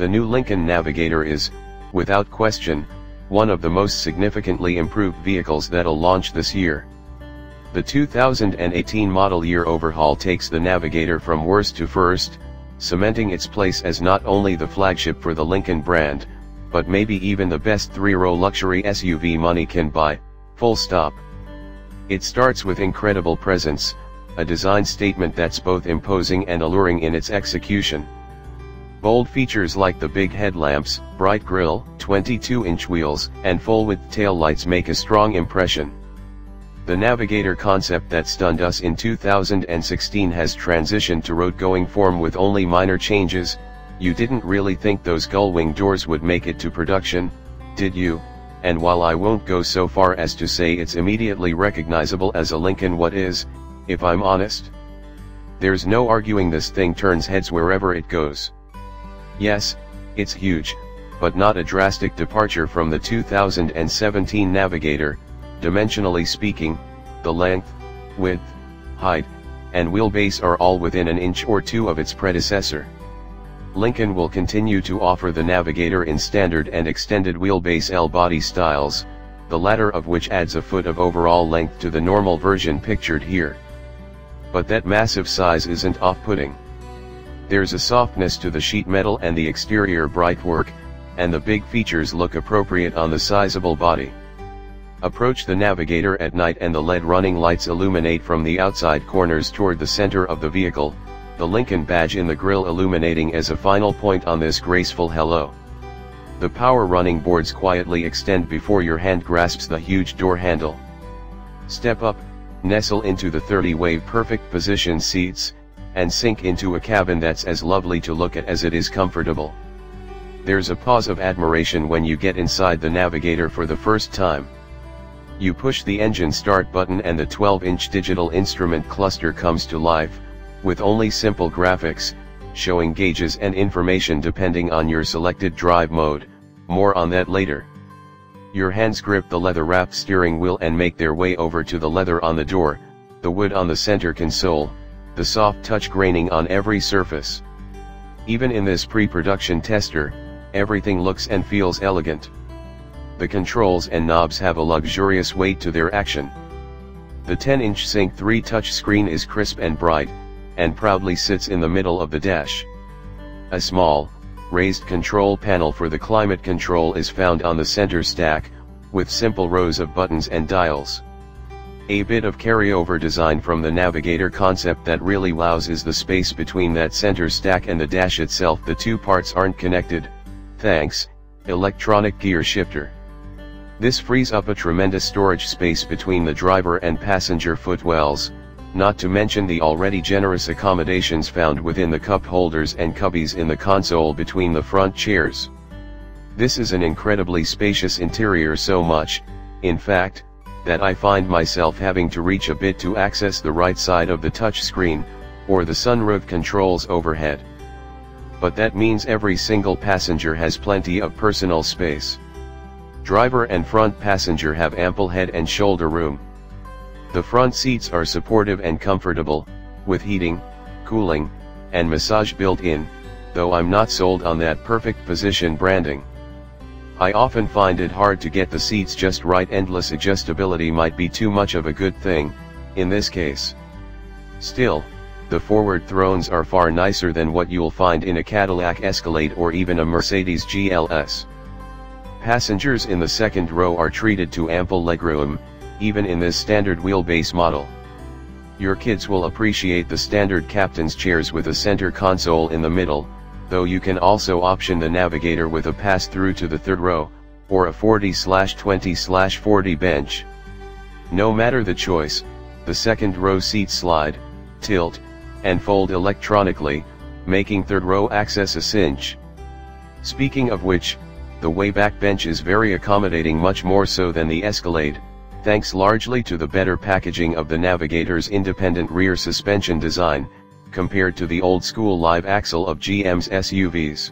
The new Lincoln Navigator is, without question, one of the most significantly improved vehicles that'll launch this year. The 2018 model year overhaul takes the Navigator from worst to first, cementing its place as not only the flagship for the Lincoln brand, but maybe even the best three-row luxury SUV money can buy, full stop. It starts with incredible presence, a design statement that's both imposing and alluring in its execution. Bold features like the big headlamps, bright grille, 22-inch wheels, and full-width taillights make a strong impression. The Navigator concept that stunned us in 2016 has transitioned to road-going form with only minor changes. You didn't really think those gull-wing doors would make it to production, did you? And while I won't go so far as to say it's immediately recognizable as a Lincoln, what is, if I'm honest? There's no arguing this thing turns heads wherever it goes. Yes, it's huge, but not a drastic departure from the 2017 Navigator. Dimensionally speaking, the length, width, height, and wheelbase are all within an inch or two of its predecessor. Lincoln will continue to offer the Navigator in standard and extended wheelbase L-body styles, the latter of which adds a foot of overall length to the normal version pictured here. But that massive size isn't off-putting. There's a softness to the sheet metal and the exterior bright work, and the big features look appropriate on the sizable body. Approach the Navigator at night and the LED running lights illuminate from the outside corners toward the center of the vehicle, the Lincoln badge in the grille illuminating as a final point on this graceful hello. The power running boards quietly extend before your hand grasps the huge door handle. Step up, nestle into the 30-way perfect position seats, and sink into a cabin that's as lovely to look at as it is comfortable. There's a pause of admiration when you get inside the Navigator for the first time. You push the engine start button and the 12-inch digital instrument cluster comes to life, with only simple graphics, showing gauges and information depending on your selected drive mode. More on that later. Your hands grip the leather-wrapped steering wheel and make their way over to the leather on the door, the wood on the center console, the soft touch graining on every surface. Even in this pre-production tester, everything looks and feels elegant. The controls and knobs have a luxurious weight to their action. The 10-inch Sync 3 touchscreen is crisp and bright, and proudly sits in the middle of the dash. A small, raised control panel for the climate control is found on the center stack, with simple rows of buttons and dials. A bit of carryover design from the Navigator concept that really wows is the space between that center stack and the dash itself. The two parts aren't connected, thanks, electronic gear shifter. This frees up a tremendous storage space between the driver and passenger footwells, not to mention the already generous accommodations found within the cup holders and cubbies in the console between the front chairs. This is an incredibly spacious interior, so much, in fact, that I find myself having to reach a bit to access the right side of the touchscreen, or the sunroof controls overhead. But that means every single passenger has plenty of personal space. Driver and front passenger have ample head and shoulder room. The front seats are supportive and comfortable, with heating, cooling, and massage built in, though I'm not sold on that perfect position branding. I often find it hard to get the seats just right. Endless adjustability might be too much of a good thing, in this case. Still, the forward thrones are far nicer than what you'll find in a Cadillac Escalade or even a Mercedes GLS. Passengers in the second row are treated to ample legroom, even in this standard wheelbase model. Your kids will appreciate the standard captain's chairs with a center console in the middle, though you can also option the Navigator with a pass-through to the third row, or a 40/20/40 bench. No matter the choice, the second row seats slide, tilt, and fold electronically, making third row access a cinch. Speaking of which, the way back bench is very accommodating, much more so than the Escalade, thanks largely to the better packaging of the Navigator's independent rear suspension design, compared to the old-school live axle of GM's SUVs.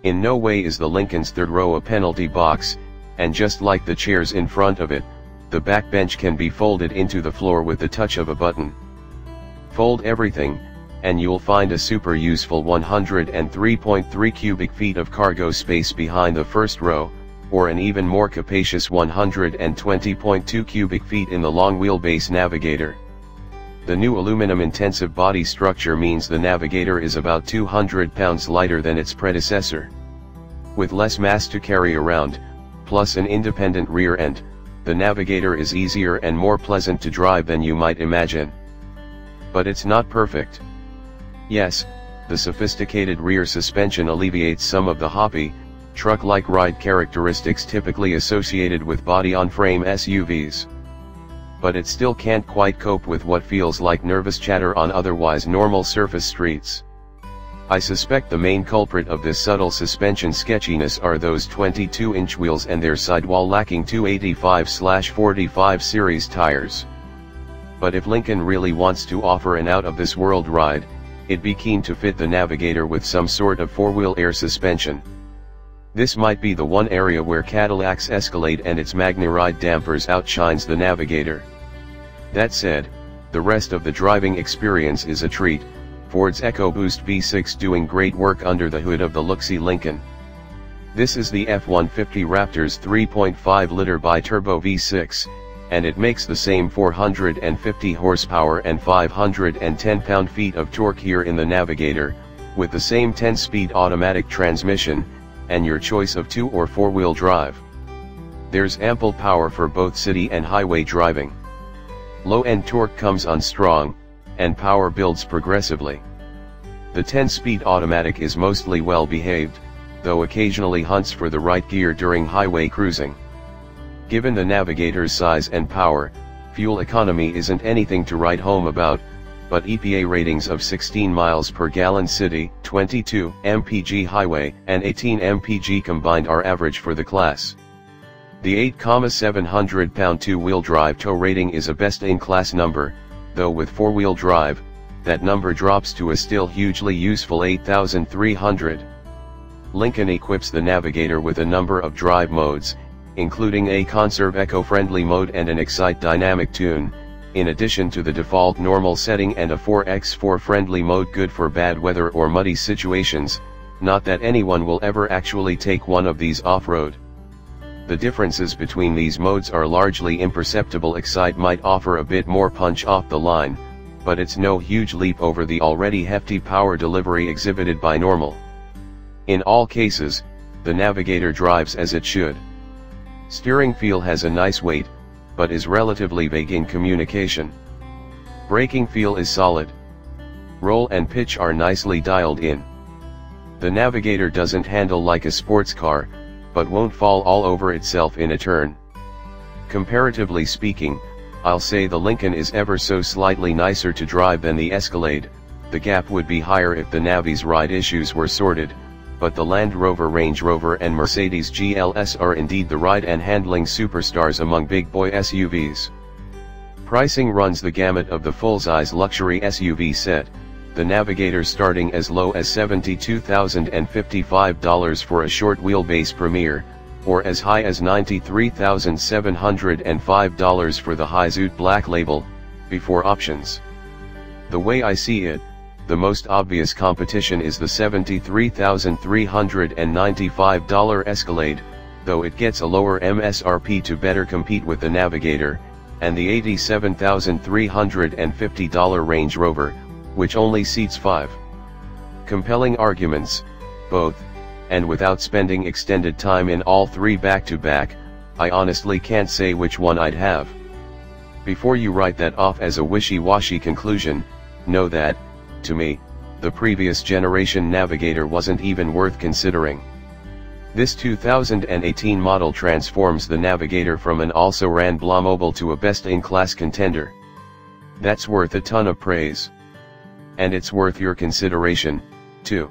In no way is the Lincoln's third row a penalty box, and just like the chairs in front of it, the back bench can be folded into the floor with the touch of a button. Fold everything, and you'll find a super useful 103.3 cubic feet of cargo space behind the first row, or an even more capacious 120.2 cubic feet in the long wheelbase Navigator. The new aluminum-intensive body structure means the Navigator is about 200 pounds lighter than its predecessor. With less mass to carry around, plus an independent rear end, the Navigator is easier and more pleasant to drive than you might imagine. But it's not perfect. Yes, the sophisticated rear suspension alleviates some of the hoppy, truck-like ride characteristics typically associated with body-on-frame SUVs. But it still can't quite cope with what feels like nervous chatter on otherwise normal surface streets. I suspect the main culprit of this subtle suspension sketchiness are those 22-inch wheels and their sidewall-lacking 285/45 series tires. But if Lincoln really wants to offer an out-of-this-world ride, it'd be keen to fit the Navigator with some sort of four-wheel air suspension. This might be the one area where Cadillac's Escalade and its MagneRide dampers outshines the Navigator. That said, the rest of the driving experience is a treat, Ford's EcoBoost V6 doing great work under the hood of the looksy Lincoln. This is the F-150 Raptor's 3.5-liter bi-turbo V6, and it makes the same 450 horsepower and 510 pound-feet of torque here in the Navigator, with the same 10-speed automatic transmission, and your choice of 2- or 4-wheel drive. There's ample power for both city and highway driving. Low-end torque comes on strong, and power builds progressively. The 10-speed automatic is mostly well behaved, though occasionally hunts for the right gear during highway cruising. Given the Navigator's size and power, fuel economy isn't anything to write home about, but EPA ratings of 16 miles per gallon city, 22 mpg highway, and 18 mpg combined are average for the class. The 8,700 pound two-wheel drive tow rating is a best-in-class number, though with four-wheel drive, that number drops to a still hugely useful 8,300. Lincoln equips the Navigator with a number of drive modes, including a conserve eco-friendly mode and an excite dynamic tune, in addition to the default normal setting and a 4x4 friendly mode good for bad weather or muddy situations, not that anyone will ever actually take one of these off-road. The differences between these modes are largely imperceptible. Excite might offer a bit more punch off the line, but it's no huge leap over the already hefty power delivery exhibited by normal. In all cases, the Navigator drives as it should. Steering feel has a nice weight, but is relatively vague in communication. Braking feel is solid. Roll and pitch are nicely dialed in. The Navigator doesn't handle like a sports car, but won't fall all over itself in a turn. Comparatively speaking, I'll say the Lincoln is ever so slightly nicer to drive than the Escalade. The gap would be higher if the Navi's ride issues were sorted, but the Land Rover, Range Rover and Mercedes GLS are indeed the ride and handling superstars among big boy SUVs. Pricing runs the gamut of the full-size luxury SUV set, the Navigator starting as low as $72,055 for a short wheelbase Premier, or as high as $93,705 for the Hizoot Black Label, before options. The way I see it, the most obvious competition is the $73,395 Escalade, though it gets a lower MSRP to better compete with the Navigator, and the $87,350 Range Rover, which only seats 5. Compelling arguments, both, and without spending extended time in all three back-to-back, I honestly can't say which one I'd have. Before you write that off as a wishy-washy conclusion, know that, to me, the previous generation Navigator wasn't even worth considering. This 2018 model transforms the Navigator from an also-ran Blamobile to a best-in-class contender. That's worth a ton of praise. And it's worth your consideration, too.